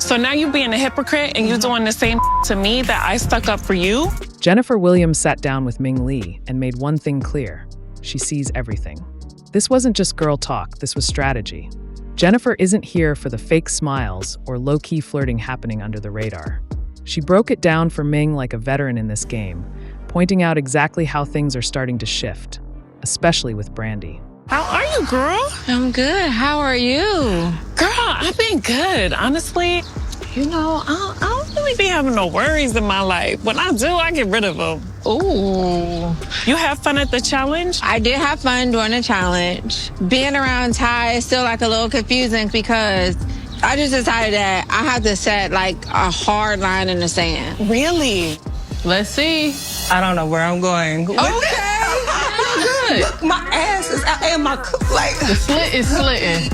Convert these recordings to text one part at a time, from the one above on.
So now you being a hypocrite and you doing the same to me that I stuck up for you? Jennifer Williams sat down with Ming Lee and made one thing clear. She sees everything. This wasn't just girl talk, this was strategy. Jennifer isn't here for the fake smiles or low-key flirting happening under the radar. She broke it down for Ming like a veteran in this game, pointing out exactly how things are starting to shift, especially with Brandy. How are you, girl? I'm good. How are you? Girl, I've been good. Honestly, you know, I don't really be having no worries in my life. When I do, I get rid of them. Ooh. You have fun at the challenge? I did have fun doing the challenge. Being around Ty is still like a little confusing because I just decided that I have to set like a hard line in the sand. Really? Let's see. I don't know where I'm going. Okay. Good. Look, my ass is out and my like. The slit is slitting.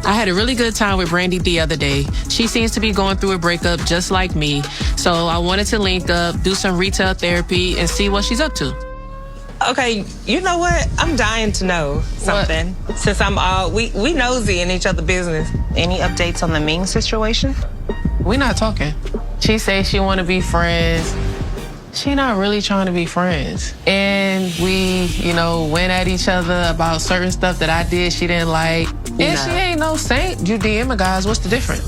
I had a really good time with Brandy the other day. She seems to be going through a breakup just like me. So I wanted to link up, do some retail therapy, and see what she's up to. Okay, you know what? I'm dying to know something. What? Since I'm we nosy in each other's business. Any updates on the Ming situation? We're not talking. She says she want to be friends. She not really trying to be friends. And we, you know, went at each other about certain stuff that I did she didn't like. And she ain't no saint. You DM her guys, what's the difference?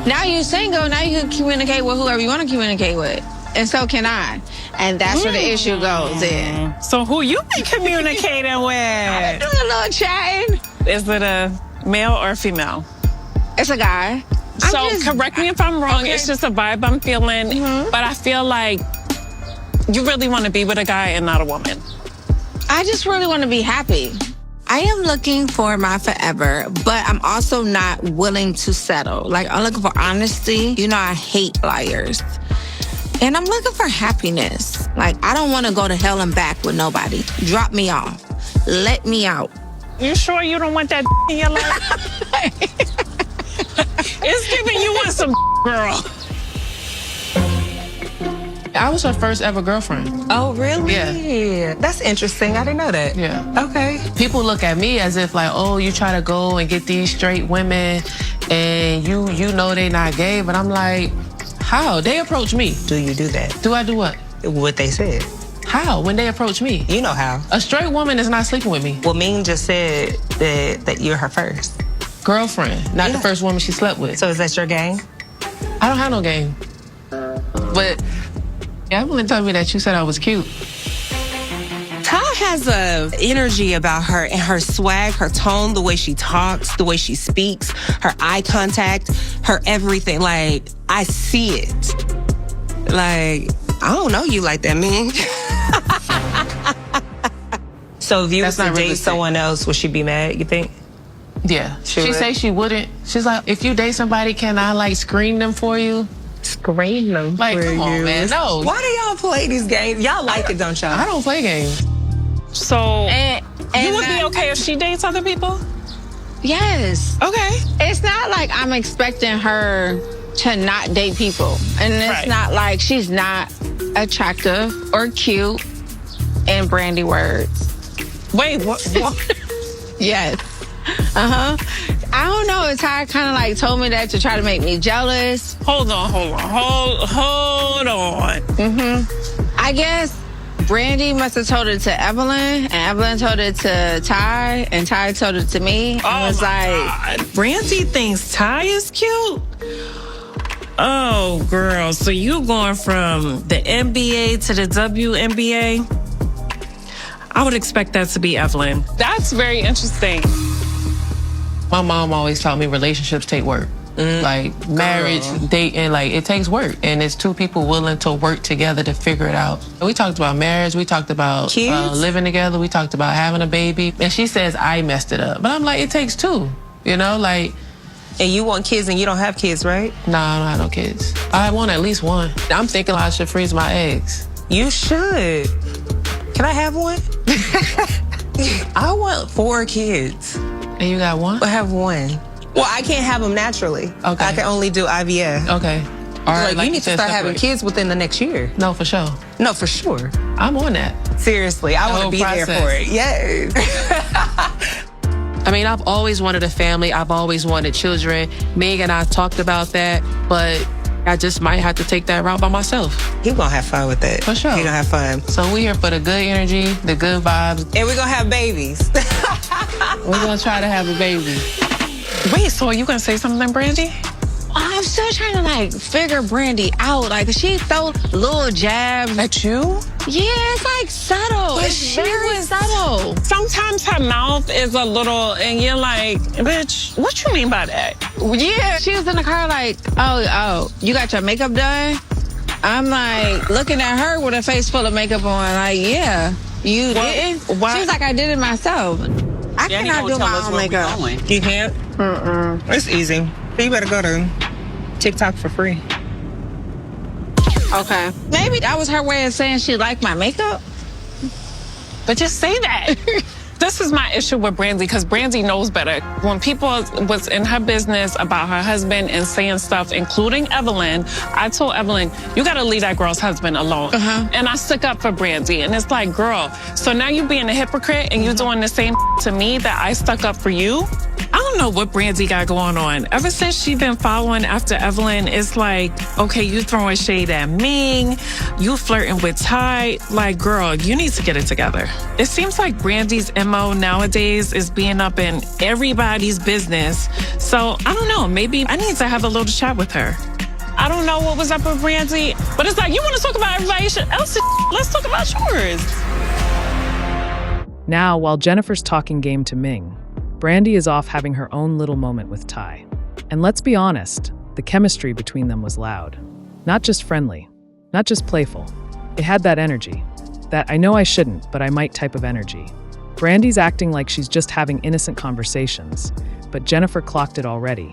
Now you're single, now you can communicate with whoever you want to communicate with. And so can I. And that's where the issue goes in. So who you been communicating with? I've been doing a little chatting. Is it a male or a female? It's a guy. So correct me if I'm wrong. Okay. It's just a vibe I'm feeling. But I feel like you really want to be with a guy and not a woman. I just really want to be happy. I am looking for my forever, but I'm also not willing to settle. Like, I'm looking for honesty. You know, I hate liars. And I'm looking for happiness. Like, I don't want to go to hell and back with nobody. Drop me off. Let me out. You sure you don't want that in your life? It's giving you want some girl. I was her first ever girlfriend. Oh, really? Yeah. That's interesting. I didn't know that. Yeah. Okay. People look at me as if like, oh, you try to go and get these straight women and you know they not gay, but I'm like, how? They approach me. Do you do that? Do I do what? What they said. How? When they approach me? You know how. A straight woman is not sleeping with me. Well, Ming just said that you're her first Girlfriend, not the first woman she slept with. So is that your game? I don't have no game. But Evelyn told me that you said I was cute. Ty has a energy about her and her swag, her tone, the way she talks, the way she speaks, her eye contact, her everything. Like, I see it. Like, I don't know you like that, Ming. So if you was That's to not date realistic. someone else, would she be mad, you think? Yeah. She She would? say she wouldn't. She's like, if you date somebody, can I like screen them for you? Scream them Like, come on, man. No. Why do y'all play these games? Y'all like it, don't y'all? I don't play games. So And you would be okay if she dates other people? Yes. Okay. It's not like I'm expecting her to not date people. And it's Right. not like she's not attractive or cute in Brandy words. Wait, what? Yes. I don't know. It's how kind of like told me that to try to make me jealous. Hold on. I guess Brandy must have told it to Evelyn, and Evelyn told it to Ty, and Ty told it to me. I was like, Brandy thinks Ty is cute? Oh, girl. So you going from the NBA to the WNBA? I would expect that to be Evelyn. That's very interesting. My mom always taught me relationships take work. Like marriage, dating, like it takes work. And it's two people willing to work together to figure it out. We talked about marriage, we talked about Kids? living together, we talked about having a baby. And she says I messed it up. But I'm like, it takes two. You know, like, And you want kids and you don't have kids, right? nah, I don't have no kids. I want at least one. I'm thinking I should freeze my eggs. You should. Can I have one? I want 4 kids. And you got one? I have one. Well, I can't have them naturally. Okay. I can only do IVF. Okay. All right, Like, you need to said, start having separate. kids within the next year. No, for sure. No, for sure. I'm on that. Seriously, I want to whole be there process. for it. Yes. I mean, I've always wanted a family. I've always wanted children. Ming and I talked about that, but I just might have to take that route by myself. He gonna have fun with that. For sure. He gonna have fun. So we here for the good energy, the good vibes. And we gonna have babies. We're gonna try to have a baby. Wait, so are you gonna say something, Brandy? I'm still trying to like figure Brandy out. Like she throw little jabs. At you? Yeah, it's like subtle. It's very subtle. Sometimes her mouth is a little, and you're like, bitch, what you mean by that? Yeah, she was in the car like, oh, you got your makeup done? I'm like looking at her with a face full of makeup on. Like, yeah, you didn't. She was like, I did it myself. I cannot do my own makeup. You can't? It's easy. You better go to TikTok for free. Okay. Maybe that was her way of saying she liked my makeup. But just say that. This is my issue with Brandy, because Brandy knows better. When people was in her business about her husband and saying stuff, including Evelyn, I told Evelyn, you gotta leave that girl's husband alone. And I stuck up for Brandy. And it's like, girl, so now you being a hypocrite and you doing the same to me that I stuck up for you? I don't know what Brandy got going on. Ever since she been following after Evelyn, it's like, okay, you throwing shade at Ming, you flirting with Ty. Like, girl, you need to get it together. It seems like Brandy's MO nowadays is being up in everybody's business. So, I don't know, maybe I need to have a little chat with her. I don't know what was up with Brandy, but it's like, you want to talk about everybody else's shit, let's talk about yours. Now, while Jennifer's talking game to Ming, Brandy is off having her own little moment with Ty. And let's be honest, the chemistry between them was loud. Not just friendly, not just playful. It had that energy. That I know I shouldn't, but I might type of energy. Brandy's acting like she's just having innocent conversations, but Jennifer clocked it already,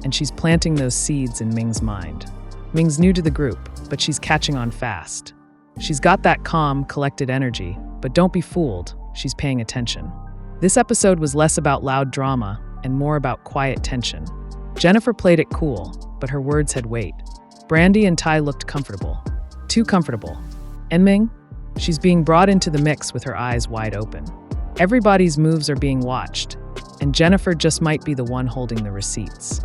and she's planting those seeds in Ming's mind. Ming's new to the group, but she's catching on fast. She's got that calm, collected energy, but don't be fooled, she's paying attention. This episode was less about loud drama and more about quiet tension. Jennifer played it cool, but her words had weight. Brandy and Ty looked comfortable. Too comfortable. And Ming? She's being brought into the mix with her eyes wide open. Everybody's moves are being watched, and Jennifer just might be the one holding the receipts.